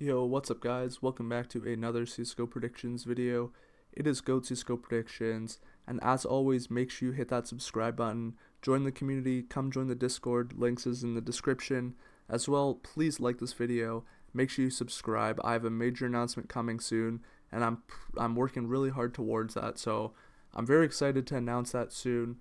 Yo, what's up guys? Welcome back to another CSGO predictions video. It is GOATCSGO predictions, and as always, make sure you hit that subscribe button, join the community, come join the Discord, links is in the description. As well, please like this video, make sure you subscribe. I have a major announcement coming soon, and I'm working really hard towards that, so I'm very excited to announce that soon.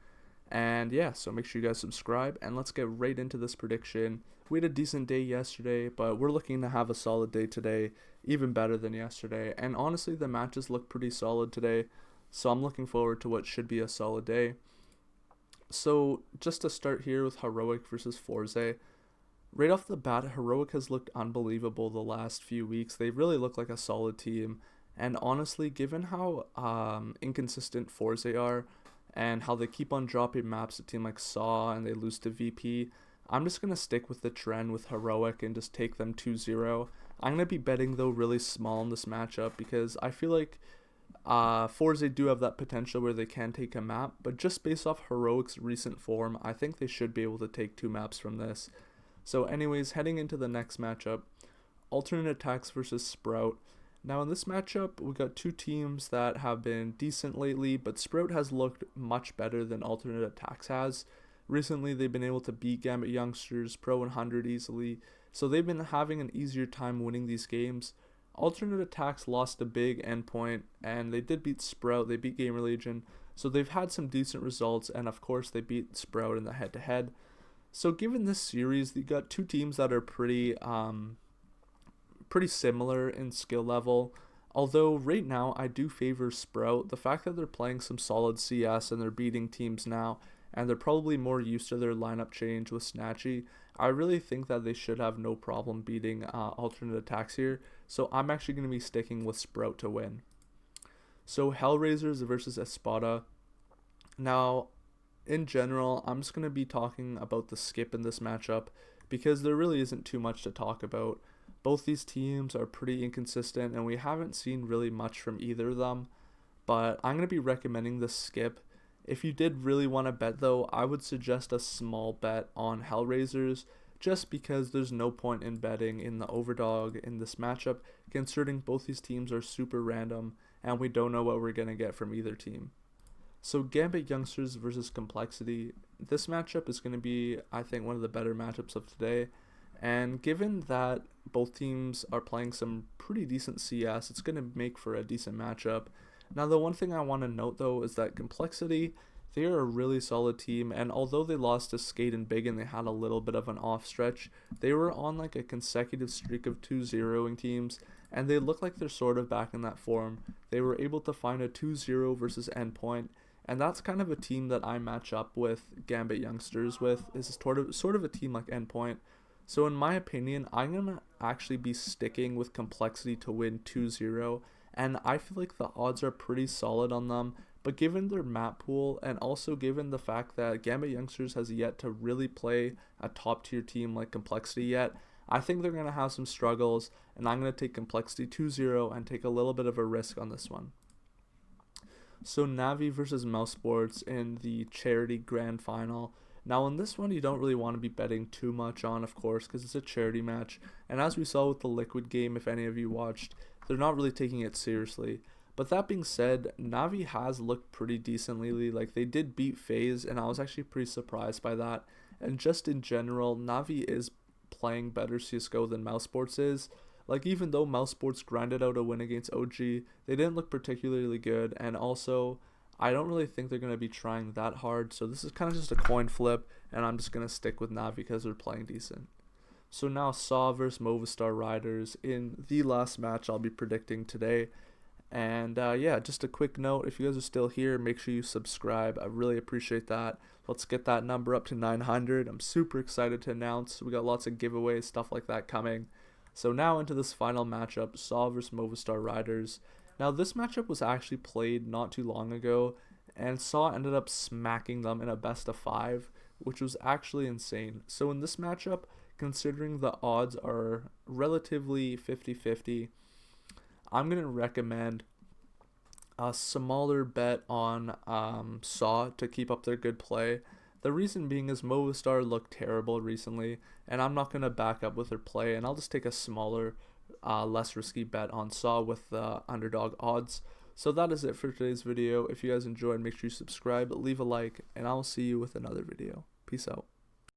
And yeah, so make sure you guys subscribe, and let's get right into this prediction. We had a decent day yesterday, but we're looking to have a solid day today, even better than yesterday. And honestly, the matches look pretty solid today, so I'm looking forward to what should be a solid day. So just to start here with Heroic versus Forze. Right off the bat, Heroic has looked unbelievable the last few weeks. They really look like a solid team. And honestly, given how inconsistent Forze are, and how they keep on dropping maps to team like Saw and they lose to VP, I'm just going to stick with the trend with Heroic and just take them 2-0. I'm going to be betting though really small in this matchup because I feel like Forze do have that potential where they can take a map, but just based off Heroic's recent form, I think they should be able to take 2 maps from this. So anyways, heading into the next matchup, Alternate Attacks versus Sprout. Now in this matchup, we got 2 teams that have been decent lately, but Sprout has looked much better than Alternate Attacks has. Recently, they've been able to beat Gambit Youngsters, Pro 100 easily, so they've been having an easier time winning these games. Alternate Attacks lost a big endpoint, and they did beat Sprout, they beat Gamer Legion, so they've had some decent results, and of course they beat Sprout in the head-to-head. So given this series, you got 2 teams that are pretty similar in skill level. Although right now I do favor Sprout. The fact that they're playing some solid CS and they're beating teams now, and they're probably more used to their lineup change with Snatchy, I really think that they should have no problem beating Alternate Attacks here. So I'm actually going to be sticking with Sprout to win. So HellRaisers versus Espada. Now, in general, I'm just going to be talking about the skip in this matchup because there really isn't too much to talk about. Both these teams are pretty inconsistent, and we haven't seen really much from either of them. But I'm going to be recommending the skip. If you did really want to bet, though, I would suggest a small bet on HellRaisers, just because there's no point in betting in the overdog in this matchup, considering both these teams are super random, and we don't know what we're going to get from either team. So Gambit Youngsters versus Complexity. This matchup is going to be, I think, one of the better matchups of today. And given that both teams are playing some pretty decent CS, it's going to make for a decent matchup. Now, the one thing I want to note, though, is that Complexity, they are a really solid team. And although they lost to Skate and Big and they had a little bit of an off stretch, they were on like a consecutive streak of 2-0ing teams. And they look like they're sort of back in that form. They were able to find a 2-0 versus Endpoint. And that's kind of a team that I match up with Gambit Youngsters with, is sort of a team like Endpoint. So in my opinion, I'm going to actually be sticking with Complexity to win 2-0, and I feel like the odds are pretty solid on them, but given their map pool, and also given the fact that Gambit Youngsters has yet to really play a top tier team like Complexity yet, I think they're going to have some struggles, and I'm going to take Complexity 2-0 and take a little bit of a risk on this one. So Navi versus Mousesports in the Charity Grand Final. Now in this one, you don't really want to be betting too much on, of course, because it's a charity match. And as we saw with the Liquid game, if any of you watched, they're not really taking it seriously. But that being said, Navi has looked pretty decent lately. Like, they did beat FaZe, and I was actually pretty surprised by that. And just in general, Navi is playing better CSGO than Mousesports is. Like, even though Mousesports grinded out a win against OG, they didn't look particularly good. And also, I don't really think they're going to be trying that hard, so this is kind of just a coin flip, and I'm just going to stick with Navi because they're playing decent. So now Saw versus Movistar Riders in the last match I'll be predicting today. And yeah, just a quick note, if you guys are still here, make sure you subscribe. I really appreciate that. Let's get that number up to 900. I'm super excited to announce. We got lots of giveaways, stuff like that coming. So now into this final matchup, Saw versus Movistar Riders. Now, this matchup was actually played not too long ago, and Saw ended up smacking them in a best of 5, which was actually insane. So in this matchup, considering the odds are relatively 50-50, I'm going to recommend a smaller bet on Saw to keep up their good play. The reason being is Movistar looked terrible recently, and I'm not going to back up with their play, and I'll just take a smaller less risky bet on Saw with the underdog odds. So that is it for today's video. If you guys enjoyed, make sure you subscribe, leave a like, and I'll see you with another video. Peace out.